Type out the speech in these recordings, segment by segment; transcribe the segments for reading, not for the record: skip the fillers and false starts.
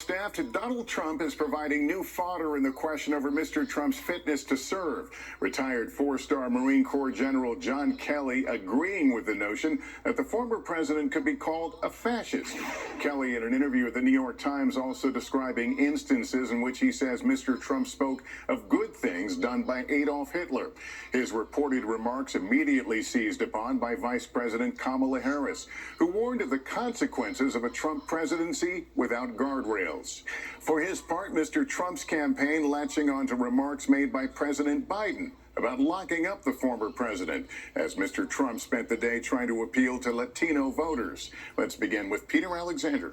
Staff to Donald Trump is providing new fodder in the question over Mr. Trump's fitness to serve. Retired four-star Marine Corps General John Kelly agreeing with the notion that the former president could be called a fascist. Kelly, in an interview with the New York Times, also describing instances in which he says Mr. Trump spoke of good things done by Adolf Hitler. His reported remarks immediately seized upon by Vice President Kamala Harris, who warned of the consequences of a Trump presidency without guardrails. For his part, Mr. Trump's campaign latching on to remarks made by President Biden about locking up the former president, as Mr. Trump spent the day trying to appeal to Latino voters. Let's begin with Peter Alexander.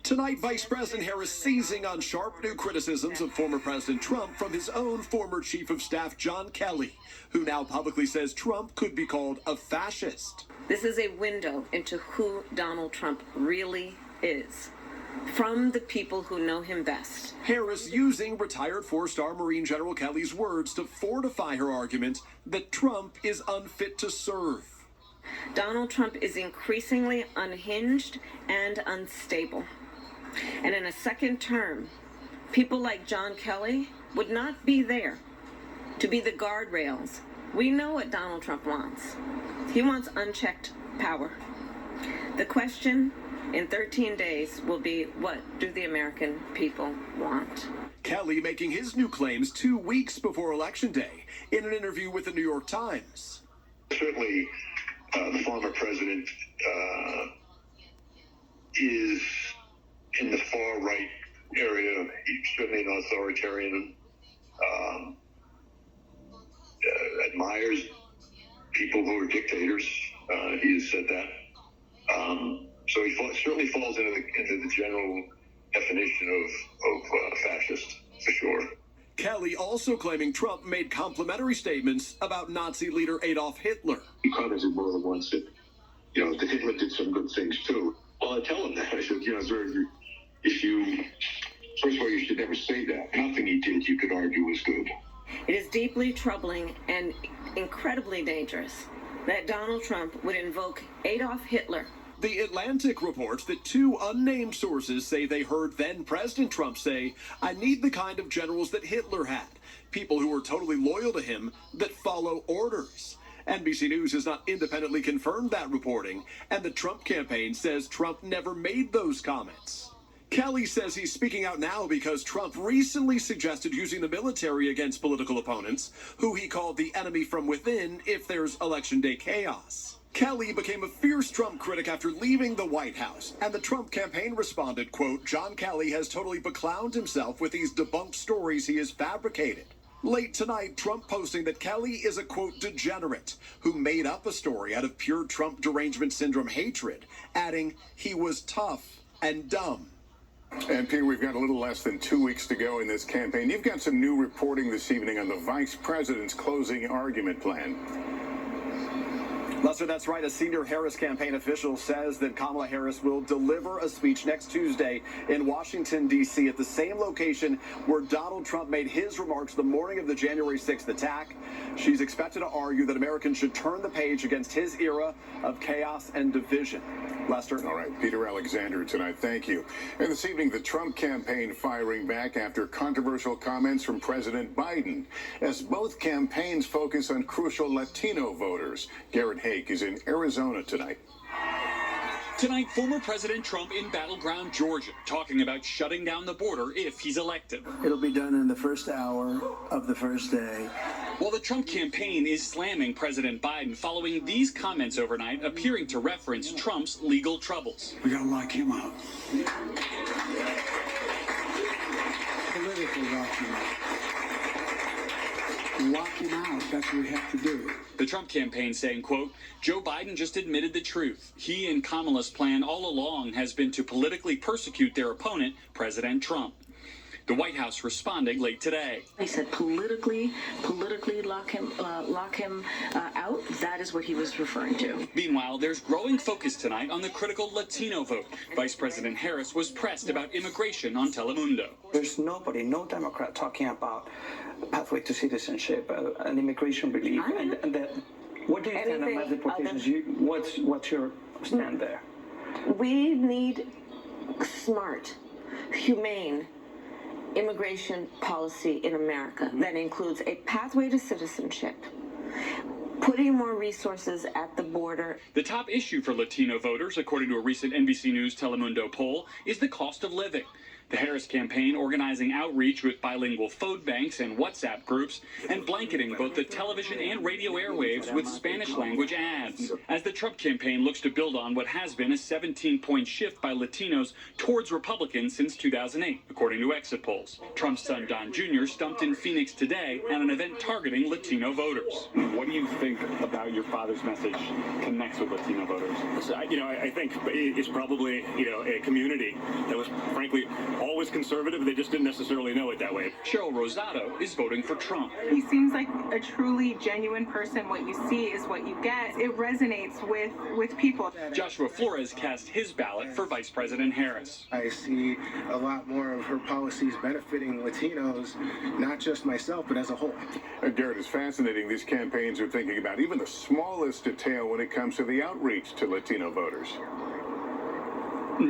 Tonight, Vice President Harris seizing on sharp new criticisms of former President Trump from his own former Chief of Staff, John Kelly, who now publicly says Trump could be called a fascist. This is a window into who Donald Trump really is, from the people who know him best. Harris using retired four-star Marine General Kelly's words to fortify her argument that Trump is unfit to serve. Donald Trump is increasingly unhinged and unstable. And in a second term, people like John Kelly would not be there to be the guardrails. We know what Donald Trump wants. He wants unchecked power. The question in 13 days will be, what do the American people want? Kelly making his new claims 2 weeks before Election Day in an interview with the New York Times. Certainly, the former president is in the far right area. He's certainly an authoritarian, admires people who are dictators. He has said that. So he certainly falls into the general definition of fascist, for sure. Kelly also claiming Trump made complimentary statements about Nazi leader Adolf Hitler. He commented more than once that, that Hitler did some good things too. Well, I tell him that. I said, first of all, you should never say that. Nothing he did, you could argue, was good. It is deeply troubling and incredibly dangerous that Donald Trump would invoke Adolf Hitler. The Atlantic reports that 2 unnamed sources say they heard then-President Trump say, "I need the kind of generals that Hitler had, people who are totally loyal to him, that follow orders." NBC News has not independently confirmed that reporting, and the Trump campaign says Trump never made those comments. Kelly says he's speaking out now because Trump recently suggested using the military against political opponents, who he called the enemy from within if there's Election Day chaos. Kelly became a fierce Trump critic after leaving the White House, and the Trump campaign responded, quote, "John Kelly has totally beclowned himself with these debunked stories he has fabricated." Late tonight, Trump posting that Kelly is a, quote, "degenerate," who made up a story out of pure Trump derangement syndrome hatred, adding he was tough and dumb. And Peter, we've got a little less than 2 weeks to go in this campaign. You've got some new reporting this evening on the vice president's closing argument plan. Lester, that's right. A senior Harris campaign official says that Kamala Harris will deliver a speech next Tuesday in Washington, D.C. at the same location where Donald Trump made his remarks the morning of the January 6th attack. She's expected to argue that Americans should turn the page against his era of chaos and division. Lester? All right, Peter Alexander tonight. Thank you. And this evening, the Trump campaign firing back after controversial comments from President Biden, as both campaigns focus on crucial Latino voters. Garrett Hake is in Arizona tonight. Tonight, former President Trump in battleground Georgia, talking about shutting down the border if he's elected. It'll be done in the first hour of the first day. While the Trump campaign is slamming President Biden following these comments overnight, appearing to reference Trump's legal troubles. We gotta lock him up. Politically lock him up. Lock him out. That's what we have to do. The Trump campaign saying, quote, "Joe Biden just admitted the truth. He and Kamala's plan all along has been to politically persecute their opponent, President Trump." The White House responding late today. He said politically lock him out. That is what he was referring to. Meanwhile, there's growing focus tonight on the critical Latino vote. Vice President Harris was pressed about immigration on Telemundo. There's no Democrat talking about a pathway to citizenship, an immigration relief, and that. What do you think about deportations? What's your stand there? We need smart humane immigration policy in America that includes a pathway to citizenship, putting more resources at the border. The top issue for Latino voters, according to a recent NBC News Telemundo poll, is the cost of living. The Harris campaign organizing outreach with bilingual phone banks and WhatsApp groups and blanketing both the television and radio airwaves with Spanish-language ads. As the Trump campaign looks to build on what has been a 17-point shift by Latinos towards Republicans since 2008, according to exit polls. Trump's son Don Jr. stumped in Phoenix today at an event targeting Latino voters. What do you think about your father's message connects with Latino voters? I think it's probably, a community that was, frankly, always conservative. They just didn't necessarily know it that way. Cheryl Rosado is voting for Trump. He seems like a truly genuine person. What you see is what you get. It resonates with people. Joshua Flores cast his ballot for Vice President Harris. I see a lot more of her policies benefiting Latinos, not just myself, but as a whole. Garrett, it's fascinating. These campaigns are thinking about even the smallest detail when it comes to the outreach to Latino voters.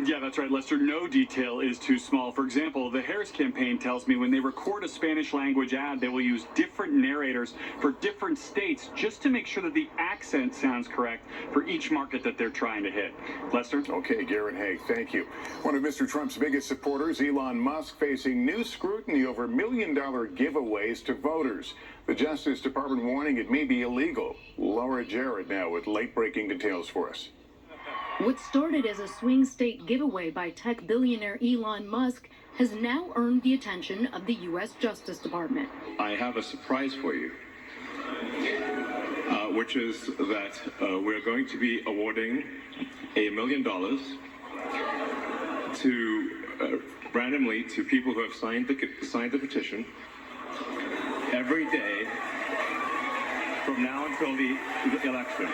Yeah, that's right, Lester. No detail is too small. For example, the Harris campaign tells me when they record a Spanish language ad, they will use different narrators for different states just to make sure that the accent sounds correct for each market that they're trying to hit. Lester? Okay, Garrett Haig, thank you. One of Mr. Trump's biggest supporters, Elon Musk, facing new scrutiny over $1 million giveaways to voters. The Justice Department warning it may be illegal. Laura Jarrett now with late-breaking details for us. What started as a swing state giveaway by tech billionaire Elon Musk has now earned the attention of the U.S. Justice Department. I have a surprise for you, which is that we're going to be awarding $1 million to randomly to people who have signed the petition every day from now until the election.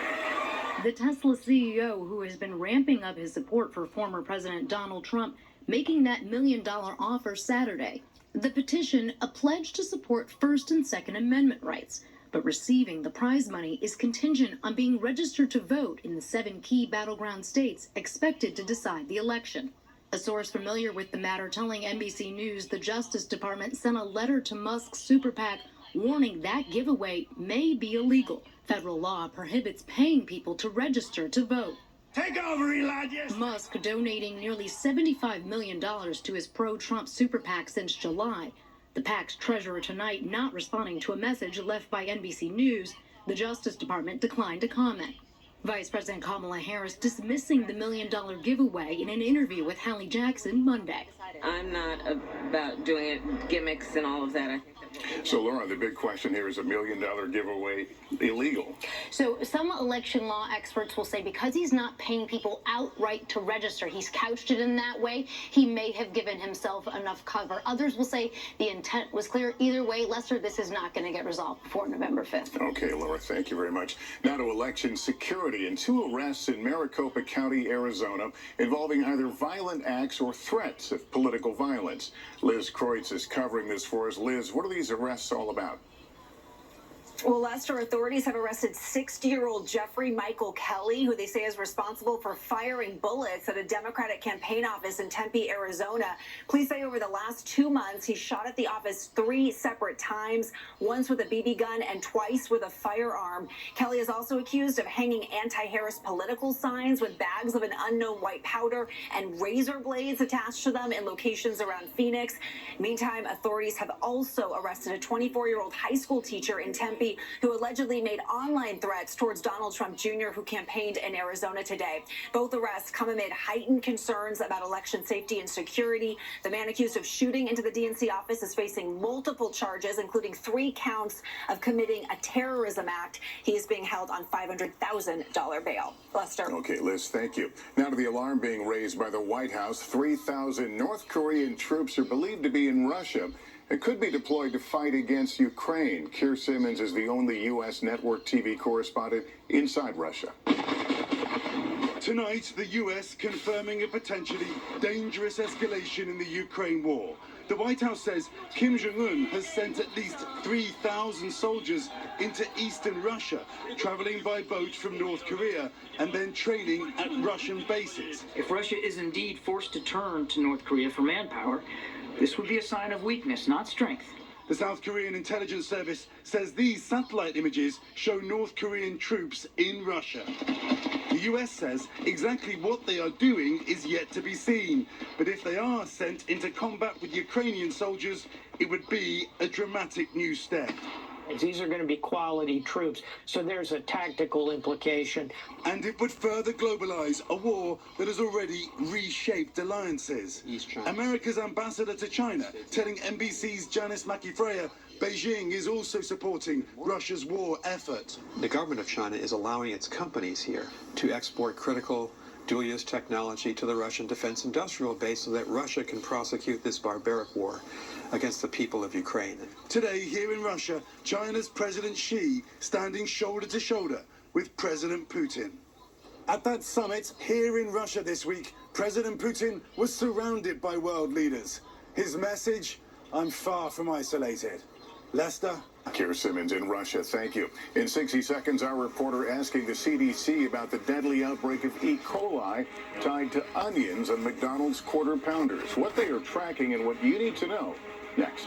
The Tesla CEO, who has been ramping up his support for former President Donald Trump, making that $1 million offer Saturday. The petition, a pledge to support First and Second Amendment rights, but receiving the prize money is contingent on being registered to vote in the 7 key battleground states expected to decide the election. A source familiar with the matter telling NBC News the Justice Department sent a letter to Musk's super PAC warning that giveaway may be illegal. Federal law prohibits paying people to register to vote. Take over, Elijah! Musk donating nearly $75 million to his pro-Trump super PAC since July. The PAC's treasurer tonight not responding to a message left by NBC News. The Justice Department declined to comment. Vice President Kamala Harris dismissing the $1 million giveaway in an interview with Hallie Jackson Monday. I'm not about doing it, gimmicks and all of that. So, Laura, the big question here is $1 million giveaway illegal? So some election law experts will say because he's not paying people outright to register, he's couched it in that way, he may have given himself enough cover. Others will say the intent was clear. Either way, Lester, this is not going to get resolved before November 5th. Okay, Laura, thank you very much. Now to election security and 2 arrests in Maricopa County, Arizona, involving either violent acts or threats of political violence. Liz Kreutz is covering this for us. Liz, what are these arrests all about? Well, Lester, authorities have arrested 60-year-old Jeffrey Michael Kelly, who they say is responsible for firing bullets at a Democratic campaign office in Tempe, Arizona. Police say over the last 2 months, he shot at the office 3 separate times, once with a BB gun and twice with a firearm. Kelly is also accused of hanging anti-Harris political signs with bags of an unknown white powder and razor blades attached to them in locations around Phoenix. Meantime, authorities have also arrested a 24-year-old high school teacher in Tempe who allegedly made online threats towards Donald Trump Jr., who campaigned in Arizona today. Both arrests come amid heightened concerns about election safety and security. The man accused of shooting into the DNC office is facing multiple charges, including 3 counts of committing a terrorism act. He is being held on $500,000 bail. Lester. Okay, Liz, thank you. Now to the alarm being raised by the White House. 3,000 North Korean troops are believed to be in Russia. It could be deployed to fight against Ukraine. Keir Simmons is the only U.S. network TV correspondent inside Russia. Tonight, the US confirming a potentially dangerous escalation in the Ukraine war. The White House says Kim Jong-un has sent at least 3,000 soldiers into eastern Russia, traveling by boat from North Korea and then training at Russian bases. If Russia is indeed forced to turn to North Korea for manpower, this would be a sign of weakness, not strength. The South Korean intelligence service says these satellite images show North Korean troops in Russia. The US says exactly what they are doing is yet to be seen. But if they are sent into combat with Ukrainian soldiers, it would be a dramatic new step. These are going to be quality troops, so there's a tactical implication. And it would further globalize a war that has already reshaped alliances. America's ambassador to China telling NBC's Janice McIfreya Beijing is also supporting Russia's war effort. The government of China is allowing its companies here to export critical dual-use technology to the Russian defense industrial base so that Russia can prosecute this barbaric war against the people of Ukraine. Today, here in Russia, China's President Xi standing shoulder to shoulder with President Putin. At that summit here in Russia this week, President Putin was surrounded by world leaders. His message, I'm far from isolated. Lester? Keir Simmons in Russia, thank you. In 60 seconds, our reporter asking the CDC about the deadly outbreak of E. coli tied to onions on McDonald's Quarter Pounders. What they are tracking and what you need to know. Next.